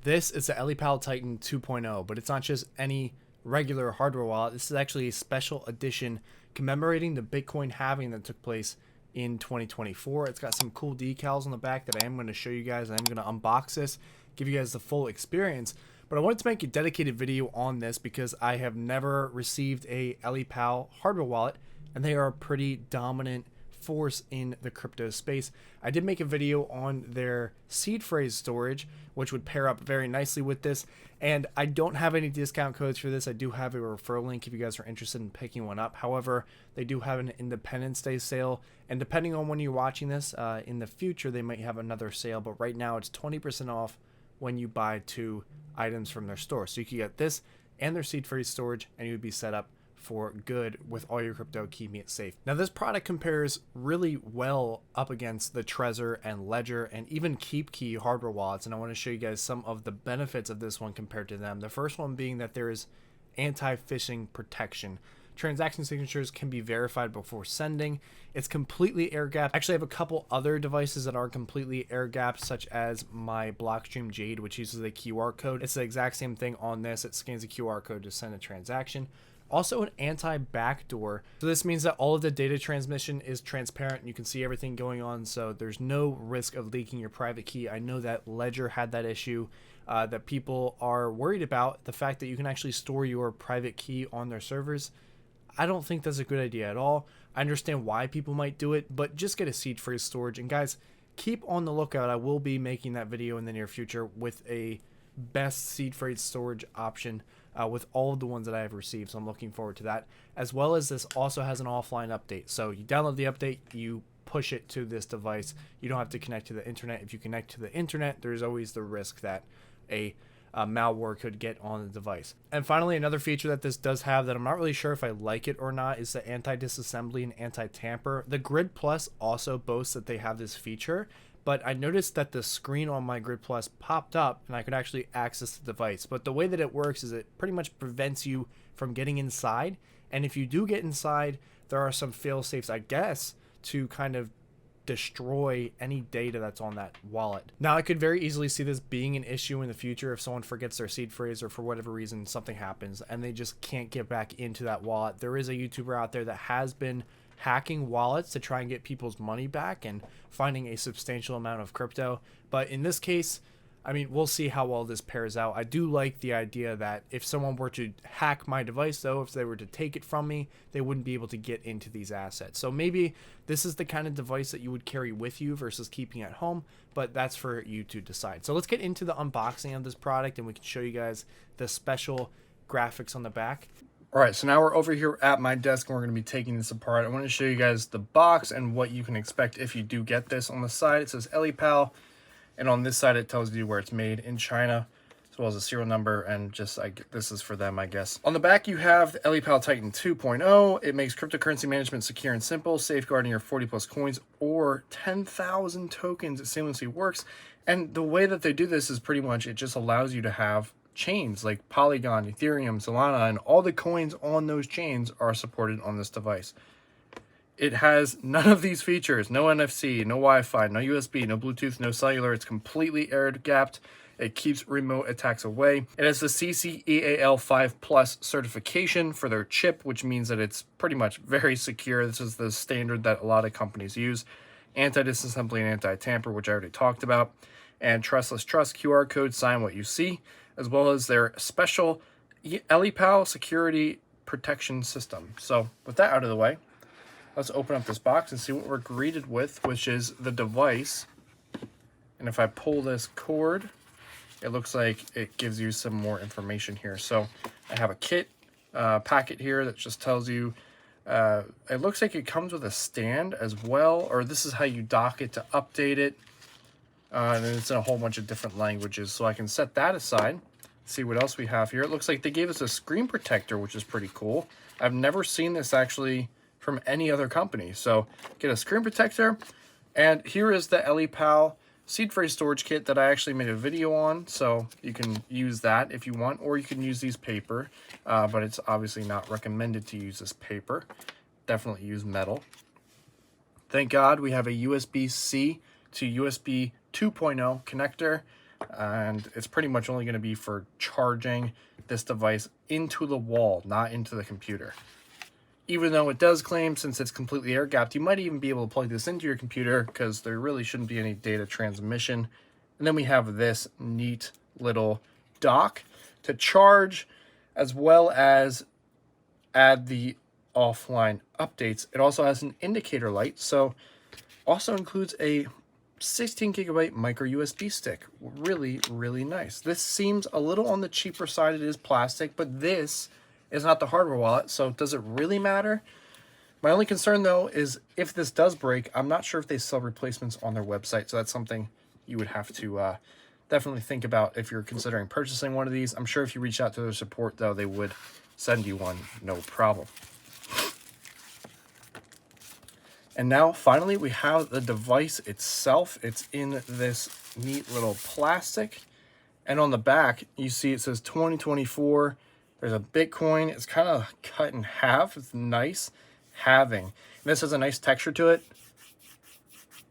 This is the ELLIPAL Titan 2.0, but it's not just any regular hardware wallet. This is actually a special edition commemorating the Bitcoin halving that took place in 2024. It's got some cool decals on the back that I am going to show you guys. I am going to unbox this, give you guys the full experience. But I wanted to make a dedicated video on this because I have never received a ELLIPAL hardware wallet, and they are a pretty dominant force in the crypto space. I did make a video on their seed phrase storage, which would pair up very nicely with this, and I don't have any discount codes for this. I do have a referral link if you guys are interested in picking one up. However, they do have an Independence Day sale, and depending on when you're watching this, in the future they might have another sale, but right now it's 20% off when you buy 2 items from their store. So you can get this and their seed phrase storage, and you would be set up for good with all your crypto, keeping it safe. Now, this product compares really well up against the Trezor and Ledger and even KeepKey hardware wallets, and I want to show you guys some of the benefits of this one compared to them. The first one being that there is anti-phishing protection. Transaction signatures can be verified before sending. It's completely air-gapped. Actually, I have a couple other devices that are completely air-gapped, such as my Blockstream Jade, which uses a QR code. It's the exact same thing on this. It scans a QR code to send a transaction. Also an anti-backdoor. So this means that all of the data transmission is transparent and you can see everything going on, so there's no risk of leaking your private key. I know that Ledger had that issue that people are worried about, the fact that you can actually store your private key on their servers. I don't think that's a good idea at all. I understand why people might do it, but just get a seed phrase storage. And guys, keep on the lookout. I will be making that video in the near future with a best seed phrase storage option with all of the ones that I have received, so I'm looking forward to that. As well as this also has an offline update, so you download the update, you push it to this device. You don't have to connect to the internet. If you connect to the internet, there's always the risk that a malware could get on the device. And finally, another feature that this does have that I'm not really sure if I like it or not is the anti-disassembly and anti-tamper. The Grid Plus also boasts that they have this feature, but I noticed that the screen on my Grid Plus popped up and I could actually access the device. But the way that it works is it pretty much prevents you from getting inside. And if you do get inside, there are some fail safes, I guess, to kind of destroy any data that's on that wallet. Now, I could very easily see this being an issue in the future if someone forgets their seed phrase or for whatever reason something happens and they just can't get back into that wallet. There is a YouTuber out there that has been hacking wallets to try and get people's money back and finding a substantial amount of crypto. But in this case, I mean, we'll see how well this pairs out. I do like the idea that if someone were to hack my device, though, if they were to take it from me, they wouldn't be able to get into these assets. So maybe this is the kind of device that you would carry with you versus keeping at home, but that's for you to decide. So let's get into the unboxing of this product and we can show you guys the special graphics on the back. All right, so now we're over here at my desk and we're going to be taking this apart. I want to show you guys the box and what you can expect if you do get this. On the side, it says ELLIPAL, and on this side, it tells you where it's made in China, as well as a serial number, and just this is for them, I guess. On the back, you have the ELLIPAL Titan 2.0. It makes cryptocurrency management secure and simple, safeguarding your 40+ coins or 10,000 tokens. It seamlessly works, and the way that they do this is pretty much, it just allows you to have chains like Polygon, Ethereum, Solana, and all the coins on those chains are supported on this device. It has none of these features: no NFC, no Wi-Fi, no USB, no Bluetooth, no cellular. It's completely air-gapped. It keeps remote attacks away. It has the CCEAL 5+ certification for their chip, which means that it's pretty much very secure. This is the standard that a lot of companies use. Anti-disassembly and anti-tamper, which I already talked about. And trustless trust QR code, sign what you see, as well as their special ELLIPAL security protection system. So with that out of the way, let's open up this box and see what we're greeted with, which is the device. And if I pull this cord, it looks like it gives you some more information here. So I have a kit packet here that just tells you, it looks like it comes with a stand as well, or this is how you dock it to update it. And then it's in a whole bunch of different languages. So I can set that aside, see what else we have here. It looks like they gave us a screen protector, which is pretty cool. I've never seen this actually from any other company. So get a screen protector. And here is the ELLIPAL seed phrase storage kit that I actually made a video on. So you can use that if you want, or you can use these paper, but it's obviously not recommended to use this paper. Definitely use metal. Thank God we have a USB-C to USB 2.0 connector. and it's pretty much only going to be for charging this device into the wall, not into the computer. Even though it does claim, since it's completely air gapped, you might even be able to plug this into your computer because there really shouldn't be any data transmission. And then we have this neat little dock to charge, as well as add the offline updates. It also has an indicator light, so also includes a 16 gigabyte micro USB stick. Really, really nice. This seems a little on the cheaper side. It is plastic, but this is not the hardware wallet, so does it really matter? My only concern though is if this does break, I'm not sure if they sell replacements on their website, so that's something you would have to definitely think about if you're considering purchasing one of these. I'm sure if you reach out to their support though, they would send you one, no problem. And now finally we have the device itself. It's in this neat little plastic, and on the back you see it says 2024. There's a Bitcoin. It's kind of cut in half. It's nice halving. And this has a nice texture to it.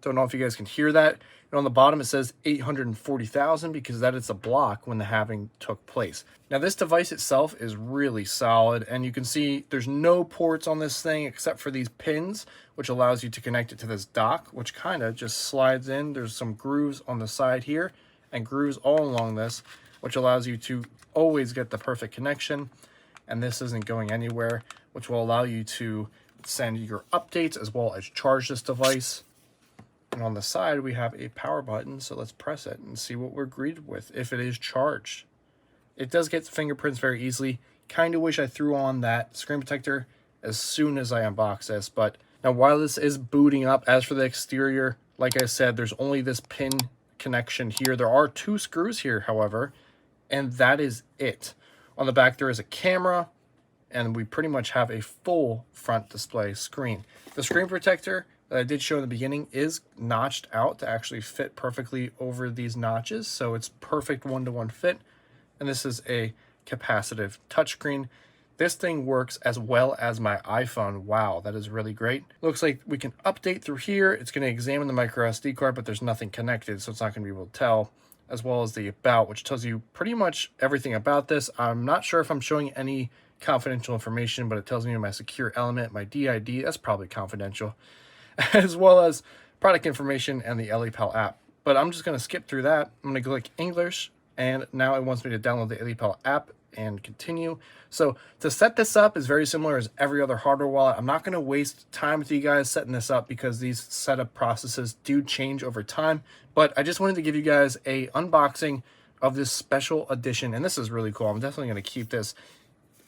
Don't know if you guys can hear that. And on the bottom it says 840,000 because that is a block when the halving took place. Now this device itself is really solid, and you can see there's no ports on this thing except for these pins, which allows you to connect it to this dock, which kind of just slides in. There's some grooves on the side here and grooves all along this, which allows you to always get the perfect connection. And this isn't going anywhere, which will allow you to send your updates as well as charge this device. And on the side, we have a power button, so let's press it and see what we're greeted with if it is charged. It does get fingerprints very easily. Kind of wish I threw on that screen protector as soon as I unbox this, but now while this is booting up, as for the exterior, like I said, there's only this pin connection here. There are 2 screws here, however, and that is it. On the back, there is a camera, and we pretty much have a full front display screen. The screen protector that I did show in the beginning is notched out to actually fit perfectly over these notches, so it's perfect one-to-one fit. And this is a capacitive touchscreen. This thing works as well as my iPhone. Wow, that is really great. Looks like we can update through here. It's going to examine the micro SD card, but there's nothing connected, so it's not going to be able to tell, as well as the about, which tells you pretty much everything about this. I'm not sure if I'm showing any confidential information, but it tells me my secure element, my DID, that's probably confidential, as well as product information and the ELLIPAL app. But I'm just going to skip through that. I'm going to click English, and now it wants me to download the ELLIPAL app and continue. So to set this up is very similar as every other hardware wallet. I'm not going to waste time with you guys setting this up because these setup processes do change over time, but I just wanted to give you guys a unboxing of this special edition, and this is really cool. I'm definitely going to keep this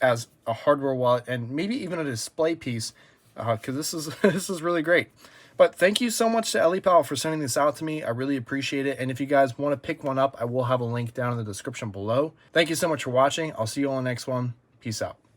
as a hardware wallet and maybe even a display piece because this is this is really great. But thank you so much to ELLIPAL for sending this out to me. I really appreciate it. And if you guys want to pick one up, I will have a link down in the description below. Thank you so much for watching. I'll see you on the next one. Peace out.